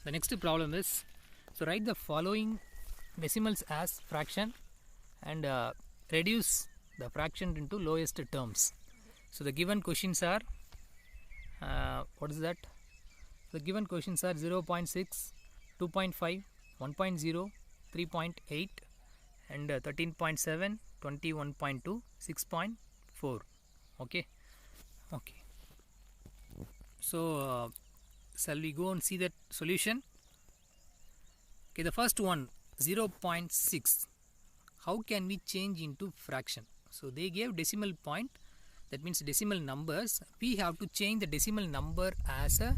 The next problem is, so write the following decimals as fraction and reduce the fraction into lowest terms. So the given questions are, what is that? The given questions are 0.6, 2.5, 1.0, 3.8 and 13.7, 21.2, 6.4. Okay. So shall we go and see that solution? Okay, the first one, 0.6. How can we change into fraction? So they gave decimal point, that means decimal numbers. We have to change the decimal number as a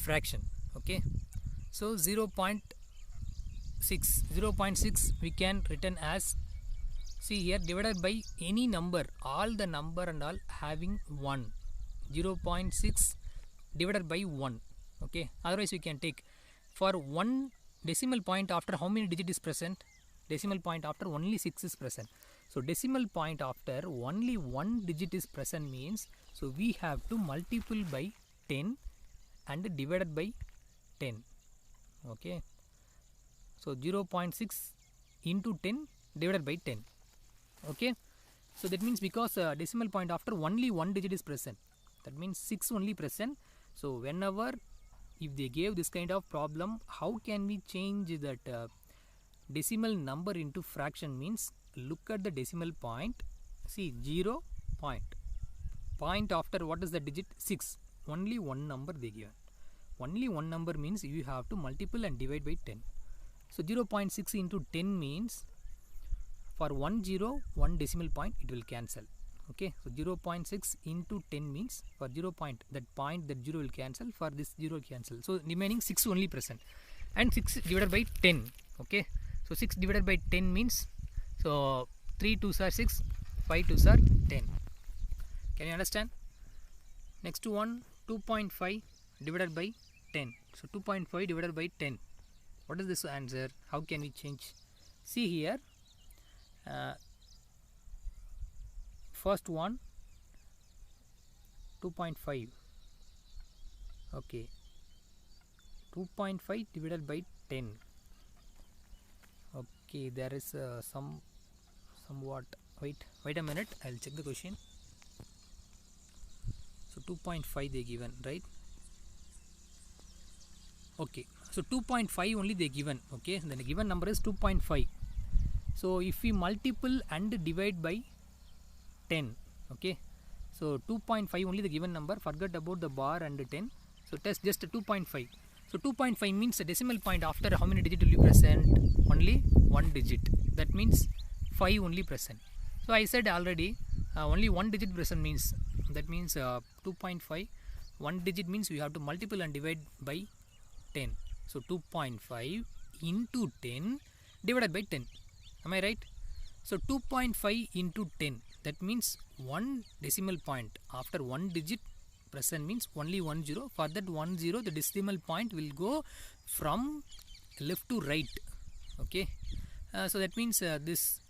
fraction. Okay, so 0.6 we can written as, see here, divided by any number, all the number and all having 1. 0.6 divided by 1. Okay, otherwise we can take for one decimal point after how many digit is present? Decimal point after only 6 is present. So decimal point after only one digit is present means, so we have to multiply by 10 and divided by 10. Okay, so 0.6 into 10 divided by 10. Okay, so that means because decimal point after only one digit is present, that means 6 only present. So whenever if they gave this kind of problem, how can we change that decimal number into fraction? Means look at the decimal point, see 0 point after what is the digit? 6. Only one number they given. Only one number means you have to multiply and divide by 10. So 0.6 into 10 means for 1 0, one decimal point it will cancel. Okay, so 0.6 into 10 means for 0 point, that 0 will cancel, for this 0 cancel. So remaining 6 only present, and 6 divided by 10. Okay, so 6 divided by 10 means, so 3 2s are 6, 5 2s are 10. Can you understand? Next one, 2.5 divided by 10. So 2.5 divided by 10. What is this answer? How can we change? See here, first one 2.5. Okay, 2.5 divided by 10. Okay, there is somewhat, wait a minute, I'll check the question. So 2.5 they given, right? Okay, so 2.5 only they given. Okay, then the given number is 2.5. so if we multiple and divide by 10, okay, so 2.5 only the given number, forget about the bar and 10. So test just 2.5. so 2.5 means the decimal point after how many digit will be present? Only one digit, that means 5 only present. So I said already, only one digit present means, that means 2.5, one digit means we have to multiply and divide by 10. So 2.5 into 10 divided by 10. Am I right? So 2.5 into 10, that means one decimal point after one digit present means only 1 0. For that 1 0, the decimal point will go from left to right. Okay, so that means this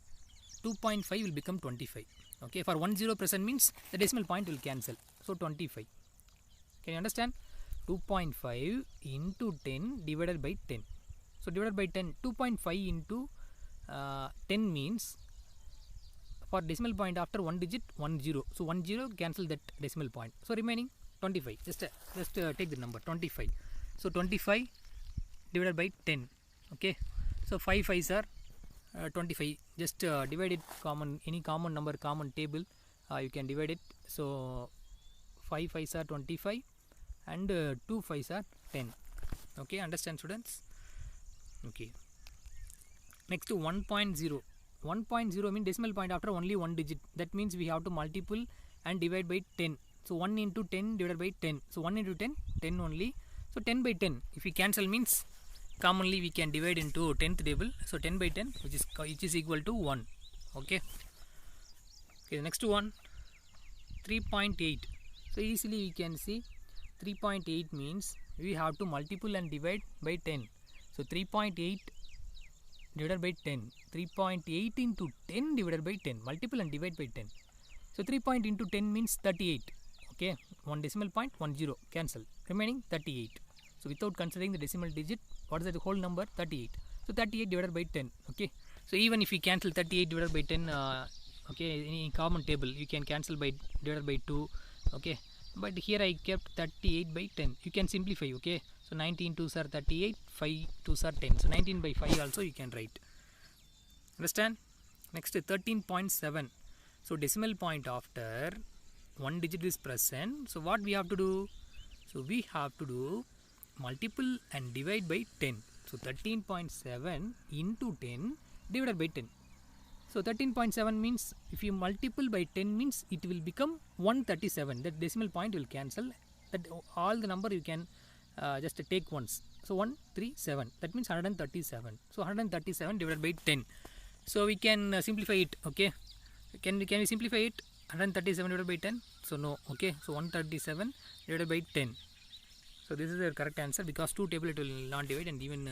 2.5 will become 25. Okay, for 1 0 present means the decimal point will cancel. So 25. Can you understand? 2.5 into 10 divided by 10. So divided by 10, 2.5 into 10 means for decimal point after one digit 1 0. So 1 0 cancel that decimal point. So remaining 25. Just take the number 25. So 25 divided by 10. Okay. So 5 5s are 25. Just divide it common, any common number, common table, you can divide it. So 5 5s are 25 and 2 5s are 10. Okay, understand students? Okay. Next to 1.0. 1.0 means decimal point after only one digit. That means we have to multiple and divide by 10. So 1 into 10 divided by 10. So 1 into 10, 10 only. So 10 by 10. If we cancel means commonly we can divide into 10th table. So 10 by 10, which is equal to 1. Okay. Okay. Next one, 3.8. So easily we can see 3.8 means we have to multiple and divide by 10. So 3.8 divided by 10. 3.8 into 10 divided by 10. Multiple and divide by 10. So 3 point into 10 means 38. Okay, one decimal point, 1 0, cancel. Remaining 38. So without considering the decimal digit, what is the whole number? 38. So 38 divided by 10. Okay. So even if we cancel 38 divided by 10, okay, any common table you can cancel by divided by 2. Okay. But here I kept 38 by 10. You can simplify. Okay. So 19 2s are 38, 5 2s are 10. So 19 by 5 also you can write. Understand? Next 13.7. So decimal point after one digit is present. So what we have to do? So we have to do multiple and divide by 10. So 13.7 into 10 divided by 10. So 13.7 means if you multiple by 10 means it will become 137. That decimal point will cancel. That all the number you can just take once. So 137. That means 137. So 137 divided by 10. So we can simplify it. Okay. Can we simplify it? 137 divided by 10. So no. Okay. So 137 divided by 10. So this is the correct answer, because 2 table it will not divide, and even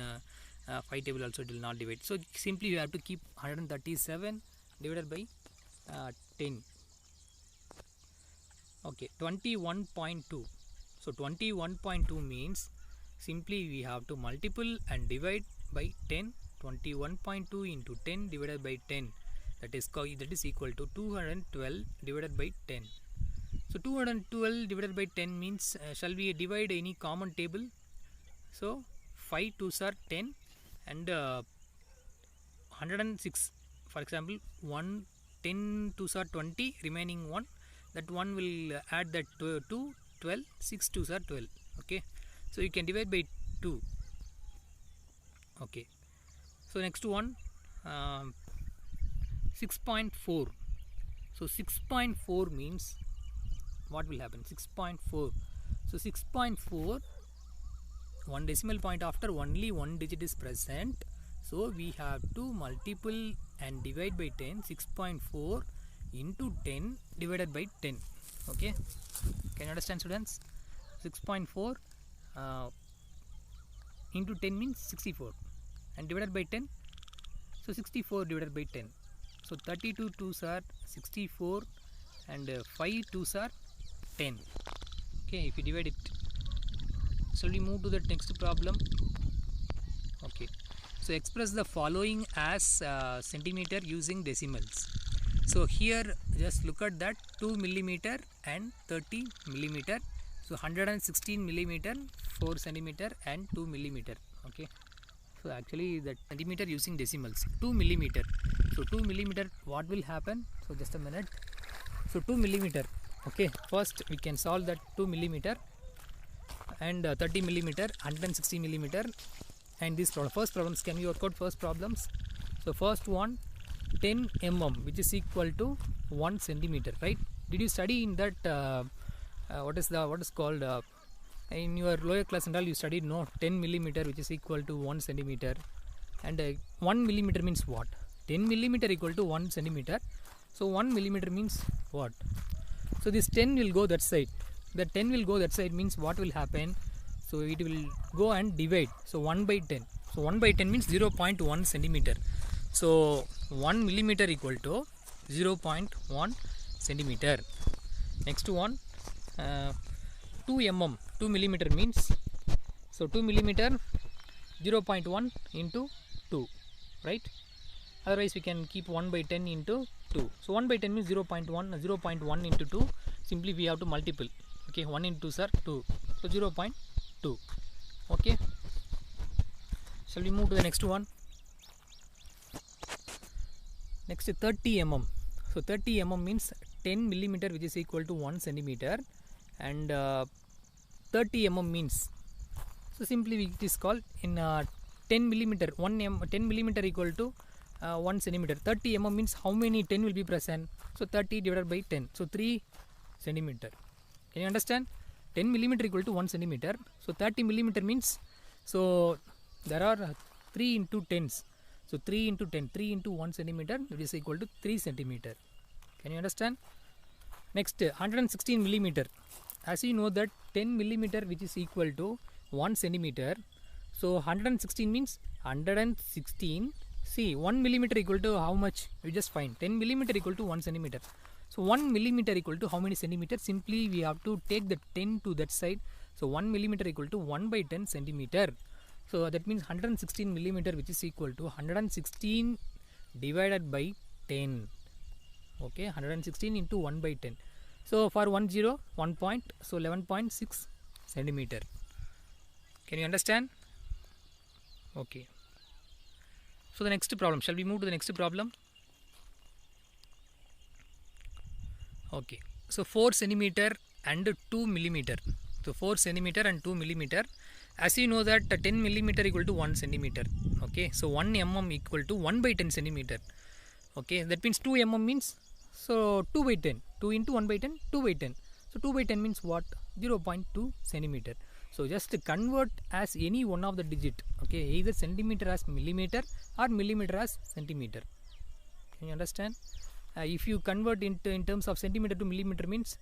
5 table also it will not divide. So simply you have to keep 137 divided by 10. Okay, 21.2. So 21.2 means simply we have to multiple and divide by 10. 21.2 into 10 divided by 10, that is equal to 212 divided by 10. So 212 divided by 10 means shall we divide any common table? So 5 2s are 10 and 106. For example, 10 2s are 20, remaining 1. That 1 will add that 2, 12, 6 2s are 12. Okay. So you can divide by 2. Okay. So next one, 6.4. So 6.4 means what will happen? 6.4. So 6.4, one decimal point after only one digit is present. So we have to multiple and divide by 10. 6.4 into 10 divided by 10. Okay. Can you understand, students? 6.4 into 10 means 64. And divided by 10. So 64 divided by 10. So 32 2s are 64 and 5 2s are 10. Okay, if you divide it. Shall we move to the next problem? Okay. So express the following as centimeter using decimals. So here just look at that 2 millimeter and 30 millimeter. So 116 millimeter, 4 centimeter and 2 millimeter. Okay. So actually that centimeter using decimals. 2 millimeter. So 2 millimeter, what will happen? So just a minute. So 2 millimeter. Okay. First we can solve that 2 millimeter and 30 millimeter, 160 millimeter. And this problem, first problems, can we work out first problems? So first one, 10 mm, which is equal to 1 centimeter, right? Did you study in that what is called in your lower class and all, you studied, no, 10 millimeter, which is equal to 1 centimeter. And 1 millimeter means what? 10 millimeter equal to 1 centimeter. So 1 millimeter means what? So this 10 will go that side. The 10 will go that side means what will happen? So it will go and divide. So 1 by 10. So 1 by 10 means 0.1 centimeter. So 1 millimeter equal to 0.1 centimeter. Next one, 2 mm. 2 millimeter means, so 2 millimeter 0.1 into 2, right? Otherwise we can keep 1 by 10 into 2. So 1 by 10 means 0.1 into 2. Simply we have to multiple. Okay, 1 into 2 are 2. So 0.2. Okay. Shall we move to the next one? Next 30 mm. So 30 mm means 10 millimeter, which is equal to 1 centimeter, and 30 mm means, so simply it is called in 10 millimeter, 10 millimeter equal to 1 centimeter. 30 mm means how many 10 will be present? So 30 divided by 10. So 3 centimeter. Can you understand? 10 millimeter equal to 1 centimeter. So 30 millimeter means, so there are 3 into 10s. So 3 into 10, 3 into 1 centimeter, it is equal to 3 centimeter. Can you understand? Next, 116 millimeter. As you know that 10 millimeter, which is equal to 1 centimeter. So 116 means 116. See, 1 millimeter equal to how much? You just find 10 millimeter equal to 1 centimeter. So 1 millimeter equal to how many centimeters? Simply we have to take the 10 to that side. So 1 millimeter equal to 1 by 10 centimeter. So that means 116 millimeter, which is equal to 116 divided by 10. Okay, 116 into 1 by 10. So for 1 point, so 11.6 centimeter. Can you understand? Okay. So the next problem, shall we move to the next problem? Okay. So 4 centimeter and 2 millimeter. So 4 centimeter and 2 millimeter. As you know that 10 millimeter equal to 1 centimeter. Okay. So 1 mm equal to 1 by 10 centimeter. Okay. That means 2 mm means, so 2 by 10. 2 into 1 by 10, 2 by 10. So 2 by 10 means what? 0.2 centimeter. So just convert as any one of the digit. Okay. Either centimeter as millimeter or millimeter as centimeter. Can you understand? If you convert into in terms of centimeter to millimeter means,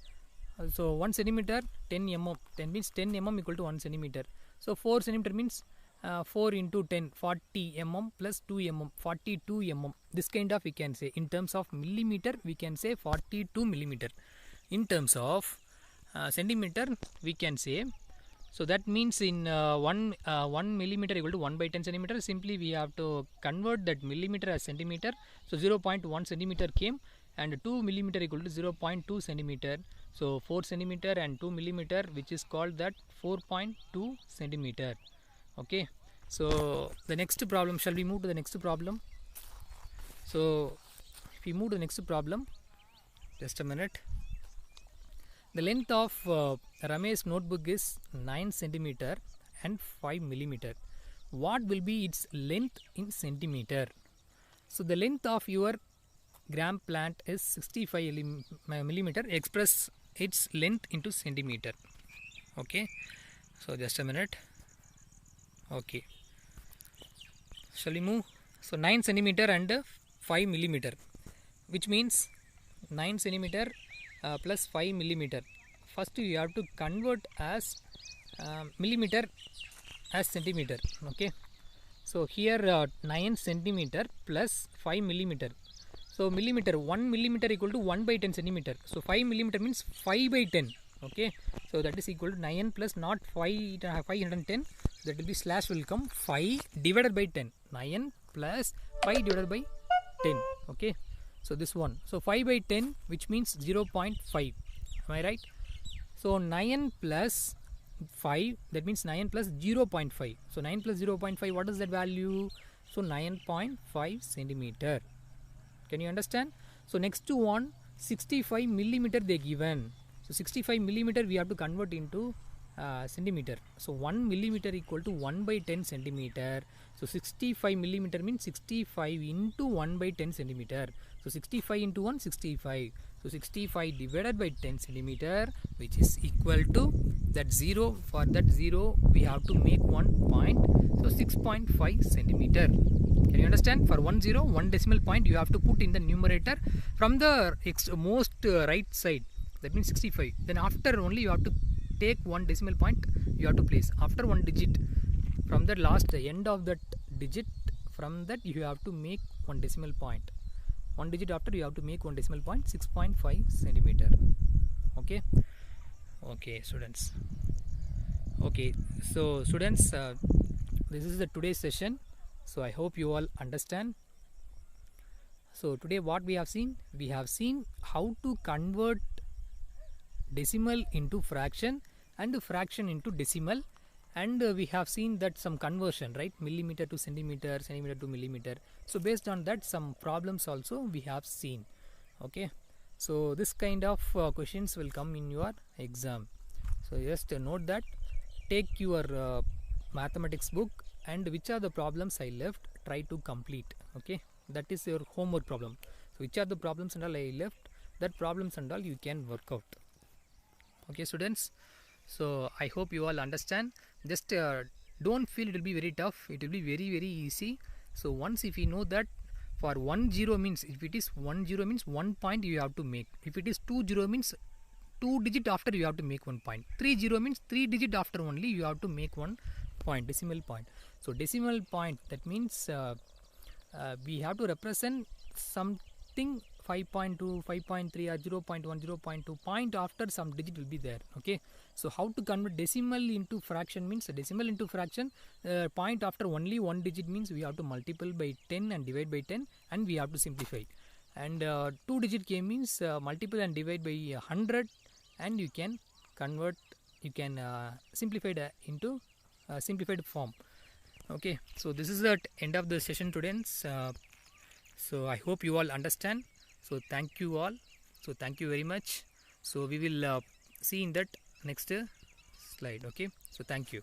so 1 centimeter 10 mm, 10 means 10 mm equal to 1 centimeter. So 4 centimeter means 4 into 10, 40 mm plus 2 mm, 42 mm. This kind of we can say. In terms of millimeter we can say 42 millimeter. In terms of centimeter we can say, so that means in 1 millimeter equal to 1 by 10 centimeter. Simply we have to convert that millimeter as centimeter. So 0.1 centimeter came, and 2 millimeter equal to 0.2 centimeter. So 4 centimeter and 2 millimeter, which is called that 4.2 centimeter. Okay. So the next problem, shall we move to the next problem? So if we move to the next problem, just a minute. The length of Ramesh notebook is 9 centimeter and 5 millimeter. What will be its length in centimeter? So the length of your gram plant is 65 millimeter. Express its length into centimeter. Okay. So just a minute. Okay. Shall we move? So 9 centimeter and 5 millimeter, which means 9 centimeter plus 5 millimeter. First you have to convert as millimeter as centimeter. Okay. So here 9 centimeter plus 5 millimeter. So millimeter, 1 millimeter equal to 1 by 10 centimeter. So 5 millimeter means 5 by 10. Okay. So that is equal to 9 plus not 510. So that will be slash will come 5 divided by 10. 9 plus 5 divided by 10. Okay. So this one. So 5 by 10, which means 0.5. Am I right? So 9 plus 5, that means 9 plus 0.5. So 9 plus 0.5, what is that value? So 9.5 centimeter. Can you understand? So next to one, 65 millimeter they given. So 65 millimeter we have to convert into centimeter. So 1 millimeter equal to 1 by 10 centimeter. So 65 millimeter means 65 into 1 by 10 centimeter. So 65 into 1, 65. So 65 divided by 10 centimeter, which is equal to that 0. For that 0 we have to make 1 point. So 6.5 centimeter. Can you understand? For 1 0, 1 decimal point you have to put in the numerator from the most right side. That means 65. Then after only you have to take 1 decimal point, you have to place after 1 digit. From the last end of that digit, from that you have to make 1 decimal point. 1 digit after you have to make 1 decimal point, 6.5 centimeter. Okay. Okay, students. Okay, so students, this is the today's session. So I hope you all understand. So today what we have seen how to convert decimal into fraction and fraction into decimal, and we have seen that some conversion, right? Millimeter to centimeter, centimeter to millimeter. So based on that, some problems also we have seen. Okay, so this kind of questions will come in your exam. So just note that, take your mathematics book and which are the problems I left, try to complete. Okay, that is your homework problem. So which are the problems and all I left, that problems and all you can work out. Okay students, so I hope you all understand. Just don't feel it will be very tough, it will be very easy. So once if you know that for 1 0 means, if it is 1 0 means 1 point you have to make. If it is 2 0 means 2 digit after you have to make 1 point. 3 0 means 3 digit after only you have to make 1 point, decimal point. So decimal point, that means we have to represent something 5.2, 5.3 or 0.1, 0.2 point after some digit will be there. Okay, so how to convert decimal into fraction means decimal into fraction, point after only one digit means we have to multiply by 10 and divide by 10 and we have to simplify. And 2 digit k means multiply and divide by 100 and you can convert, you can simplify it into simplified form. Okay, so this is the end of the session, students. So I hope you all understand. So thank you all. So thank you very much. So we will see in that next slide. Okay, so thank you.